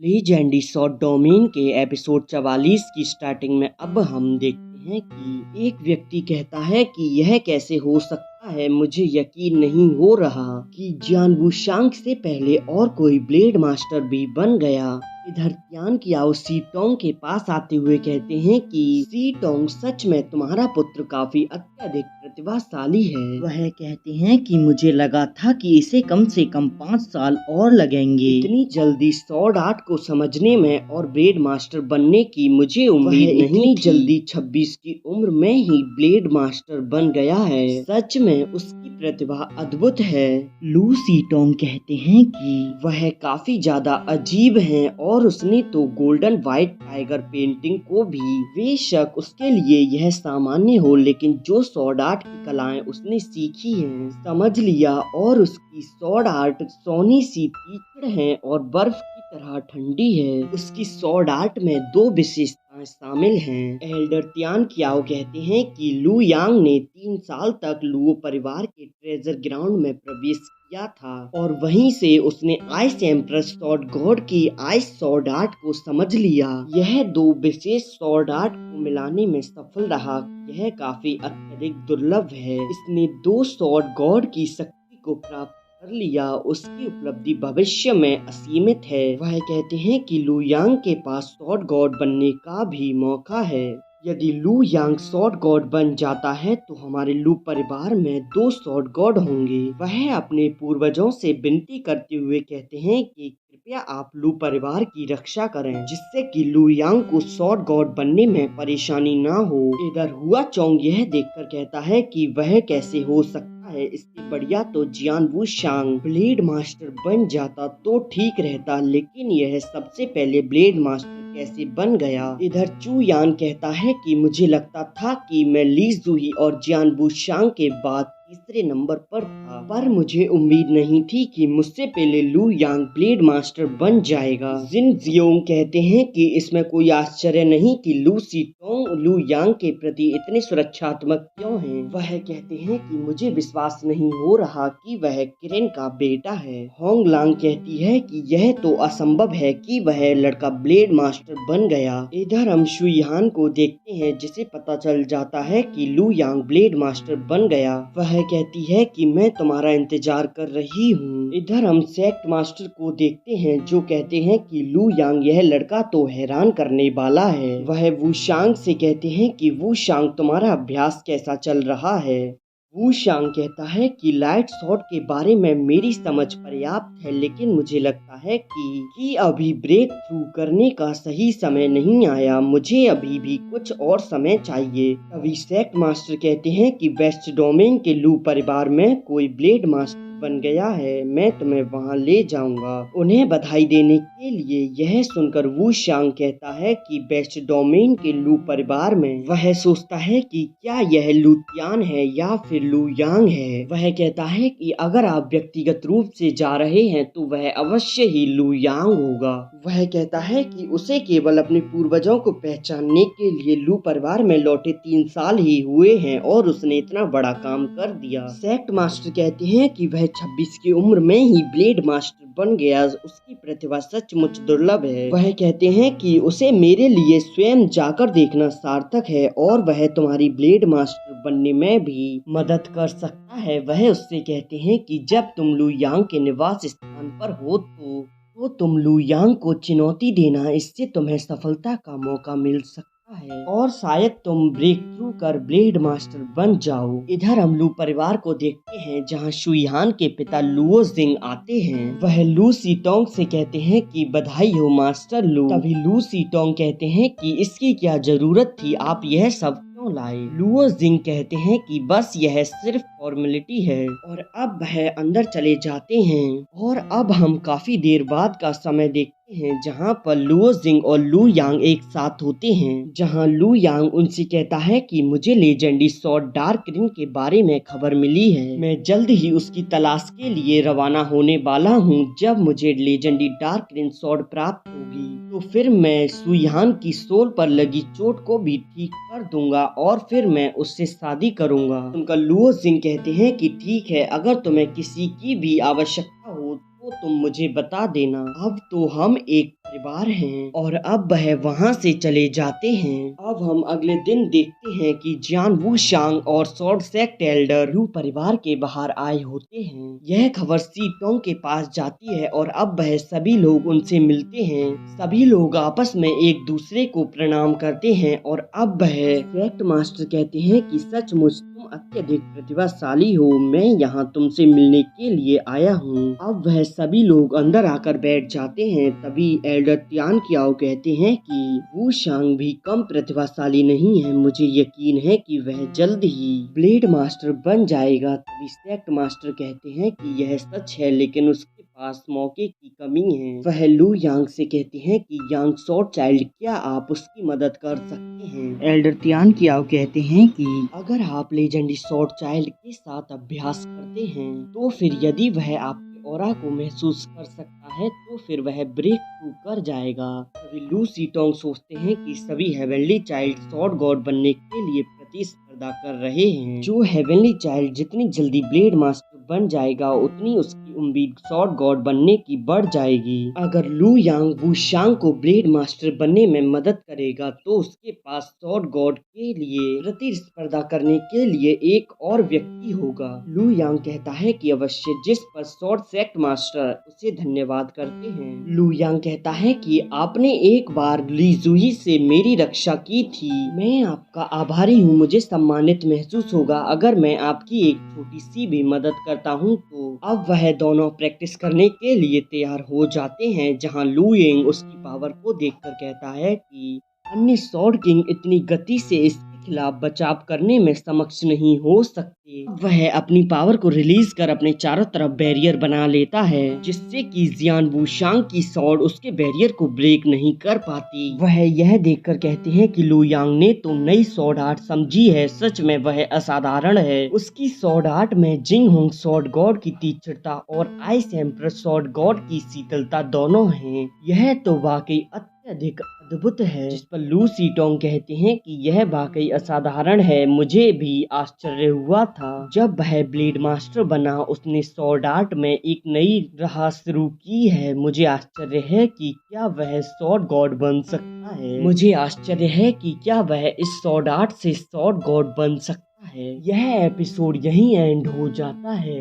लीजेंडी shot domain के episode 44 की starting में अब हम देखते हैं कि एक व्यक्ति कहता है कि यह कैसे हो सकता है, मुझे यकीन नहीं हो रहा कि जियान वुशांग से पहले और कोई ब्लेड मास्टर भी बन गया। इधर तियान कियाओ सी टोंग के पास आते हुए कहते हैं कि सी टोंग, सच में तुम्हारा पुत्र काफी अत्यधिक प्रतिभाशाली है। वह कहते हैं कि मुझे लगा था कि इसे कम से कम 5 साल और लगेंगे। इतनी जल्दी स्वॉर्ड आर्ट को समझने में और ब्लेड मास्टर बनने की मुझे उम्मीद नहीं थी। जल्दी 26 की उम्र में ही ब्लेड मास्टर बन गया है, सच में उसकी प्रतिभा अद्भुत है। लू सी टोंग कहते हैं कि वह काफी ज्यादा अजीब है और उसने तो गोल्डन व्हाइट टाइगर पेंटिंग को भी, बेशक उसके लिए यह सामान्य हो, लेकिन जो स्वॉर्ड आर्ट की कलाएं उसने सीखी हैं समझ लिया, और उसकी स्वॉर्ड आर्ट सोने सी तीक्ष्ण है और बर्फ की तरह ठंडी है। उसकी स्वॉर्ड आर्ट में 2 विशेषताएं शामिल हैं। एल्डर तियान कियाओ कहते हैं कि लू यांग ने 3 साल तक लुओ परिवार के ट्रेजर ग्राउंड में प्रवेश किया था और वहीं से उसने आइस एम्प्रेस स्वॉर्ड गॉड की आइस स्वॉर्ड आर्ट को समझ लिया। यह 2 विशेष स्वॉर्ड आर्ट को मिलाने में सफल रहा। यह काफी अत्यधिक दुर्लभ है। इसने 2 स्वॉर्ड गॉड की शक्ति को प्राप्त कर लिया। उसकी उपलब्धि भविष्य में असीमित है। वह कहते हैं कि लू यांग के पास स्वॉर्ड गॉड बनने का भी मौका है। यदि लू यांग स्वॉर्ड गॉड बन जाता है तो हमारे लू परिवार में 2 स्वॉर्ड गॉड होंगे। वह अपने पूर्वजों से विनती करते हुए कहते हैं कि कृपया आप लू परिवार की रक्षा करें, जिससे कि लू यांग को स्वॉर्ड गॉड बनने में परेशानी ना हो। इधर हुआ चोंग यह देखकर कहता है कि वह कैसे हो सकता है, इससे बढ़िया तो जियान वुशांग ब्लेड मास्टर बन जाता तो ठीक रहता, लेकिन यह सबसे पहले ब्लेड मास्टर कैसे बन गया। इधर चू यान कहता है कि मुझे लगता था कि मैं ली जुही और जियान वुशांग के बाद तीसरे नंबर पर था, पर मुझे उम्मीद नहीं थी कि मुझसे पहले लू यांग ब्लेड मास्टर बन जाएगा। जिन जियोंग कहते हैं कि इसमें कोई आश्चर्य नहीं कि लू सी टोंग लू यांग के प्रति इतने सुरक्षात्मक क्यों हैं। वह कहते हैं कि मुझे विश्वास नहीं हो रहा कि वह किरेन का बेटा है। होंग लांग कहती है कि यह तो असंभव है कि वह लड़का ब्लेड मास्टर बन गया। इधर हम शुइहान को देखते हैं, जिसे पता चल जाता है कि लू यांग ब्लेड मास्टर बन गया। वह कहती है कि मैं तुम्हारा इंतजार कर रही हूँ। इधर हम सेक्ट मास्टर को देखते हैं, जो कहते हैं कि लू यांग, यह लड़का तो हैरान करने वाला है। वह वुशांग से कहते हैं कि वुशांग, तुम्हारा अभ्यास कैसा चल रहा है। वुशांग कहता है कि लाइट शॉट के बारे में मेरी समझ पर्याप्त है, लेकिन मुझे लगता है कि अभी ब्रेक थ्रू करने का सही समय नहीं आया। मुझे अभी भी कुछ और समय चाहिए। तभी सेक्ट मास्टर कहते हैं कि वेस्ट डोमेन के लू परिवार में कोई ब्लेड मास्टर बन गया है, मैं तुम्हें वहां ले जाऊंगा उन्हें बधाई देने के लिए। यह सुनकर वुशांग कहता है कि वेस्ट डोमेन के लू परिवार में, वह सोचता है कि क्या यह लू तियान है या फिर लू यांग है। वह कहता है कि अगर आप व्यक्तिगत रूप से जा रहे हैं तो वह अवश्य ही लू यांग होगा। वह कहता है कि उसे केवल अपने पूर्वजों को पहचानने के लिए लू परिवार में लौटे 3 साल ही हुए हैं और उसने इतना बड़ा काम कर दिया। सेक्ट मास्टर कहते हैं कि वह 26 की उम्र में ही ब्लेड मास्टर बन गया। उसकी प्रतिभा सचमुच दुर्लभ है। वह कहते हैं कि उसे मेरे लिए स्वयं जाकर देखना सार्थक है और वह तुम्हारी ब्लेड मास्टर बनने में भी मदद कर सकता है। वह उससे कहते हैं कि जब तुम लू यांग के निवास स्थान पर हो तो तुम लू यांग को चुनौती देना, इससे तुम्हें सफलता का मौका मिल सकता है और शायद तुम ब्रेक थ्रू कर ब्लेड मास्टर बन जाओ। इधर हम लू परिवार को देखते हैं, जहां शुइहान के पिता लुओ जिंग आते हैं। वह लू सी टोंग से कहते हैं कि बधाई हो मास्टर लू। तभी लू सी टोंग कहते हैं कि इसकी क्या जरूरत थी, आप यह सब क्यों लाए। लुओ जिंग कहते हैं कि बस यह सिर्फ फॉर्मेलिटी है, और अब वह अंदर चले जाते हैं। और अब हम काफी देर बाद का समय देखते हैं, जहां पर लुओ जिंग और लू यांग एक साथ होते हैं। जहां लू यांग उनसे कहता है कि मुझे लेजेंडी स्वॉर्ड डार्क रिंग के बारे में खबर मिली है, मैं जल्द ही उसकी तलाश के लिए रवाना होने वाला हूं। जब मुझे लेजेंडी डार्क रिंग स्वॉर्ड प्राप्त होगी तो फिर मैं शुइहान की सोल पर लगी चोट को भी ठीक कर दूंगा और फिर मैं उससे शादी करूंगा। उनका लुओ जिंग कहते हैं कि ठीक है, अगर तुम्हें किसी की भी आवश्यकता हो तो तुम मुझे बता देना। अब तो हम एक परिवार हैं और अब वह वहाँ से चले जाते हैं। अब हम अगले दिन देखते हैं कि जियान वूशांग और स्वॉर्ड सेक्ट एल्डर लू परिवार के बाहर आए होते हैं। यह खबर सी टोंग के पास जाती है और अब वह सभी लोग उनसे मिलते हैं। सभी लोग आपस में एक दूसरे को प्रणाम करते हैं और अब वह सेक्ट मास्टर कहते हैं कि सचमुच तुम अत्यधिक प्रतिभाशाली हो, मैं यहाँ तुमसे मिलने के लिए आया हूँ। अब वह सभी लोग अंदर आकर बैठ जाते हैं। तभी एल्डर तियान कियाओ कहते हैं कि वूशांग भी कम प्रतिभाशाली नहीं है, मुझे यकीन है कि वह जल्द ही ब्लेड मास्टर बन जाएगा। तभी सेक्ट मास्टर कहते हैं कि यह सच है, लेकिन उसके पास मौके की कमी है। वह लू यांग से कहते हैं कि यांग स्वॉर्ड चाइल्ड, क्या आप उसकी मदद कर सकते हैं? एल्डर तियान कियाओ कहते हैं कि अगर आप लेजेंडरी स्वॉर्ड चाइल्ड के साथ अभ्यास करते हैं तो फिर यदि वह आपके ऑरा को महसूस कर सकता है तो फिर वह ब्रेक थ्रू कर जाएगा। तभी लू सीटोंग सोचते हैं कि सभी हेवनली चाइल्ड स्वॉर्ड गॉड बनने के लिए प्रतिस्पर्धा कर रहे हैं। जो हेवनली चाइल्ड जितनी जल्दी ब्लेड मास्टर बन जाएगा उतनी उसकी उम्मीद स्वॉर्ड गॉड बनने की बढ़ जाएगी। अगर लू यांग वूशांग को ब्लेड मास्टर बनने में मदद करेगा तो उसके पास स्वॉर्ड गॉड के लिए प्रतिस्पर्धा करने के लिए एक और व्यक्ति होगा। लू यांग कहता है कि अवश्य, जिस पर स्वॉर्ड सेक्ट मास्टर उसे धन्यवाद करते हैं। लू यांग कहता है कि आपने एक बार ली जुई से मेरी रक्षा की थी, मैं आपका आभारी हूँ, मुझे सम्मानित महसूस होगा अगर मैं आपकी एक छोटी सी भी मदद करता हूँ। तो अब वह दोनों प्रैक्टिस करने के लिए तैयार हो जाते हैं, जहाँ लू यांग उसकी पावर को देखकर कहता है कि अन्य स्वॉर्ड किंग इतनी गति से इसके खिलाफ बचाव करने में सक्षम नहीं हो सकते। वह अपनी पावर को रिलीज कर अपने चारों तरफ बैरियर बना लेता है, जिससे कि जियान वूशांग की स्वॉर्ड उसके बैरियर को ब्रेक नहीं कर पाती। वह यह देखकर कहते हैं कि लू यांग ने तो नई स्वॉर्ड आर्ट समझी है, सच में वह असाधारण है। उसकी स्वॉर्ड आर्ट में जिंग होंग स्वॉर्ड गॉड की तीक्ष्णता और आइस एम्परर स्वॉर्ड गॉड की शीतलता दोनों हैं। यह तो वाकई अत्यधिक अद्भुत है। जिस पर लू सीटोंग कहते हैं कि यह वाकई असाधारण है, मुझे भी आश्चर्य हुआ था जब वह ब्लेड मास्टर बना। उसने स्वॉर्ड आर्ट में एक नई राह शुरू की है। मुझे आश्चर्य है कि क्या वह स्वॉर्ड गॉड बन सकता है। मुझे आश्चर्य है कि क्या वह इस स्वॉर्ड आर्ट से स्वॉर्ड गॉड बन सकता है। यह एपिसोड यहीं एंड हो जाता है।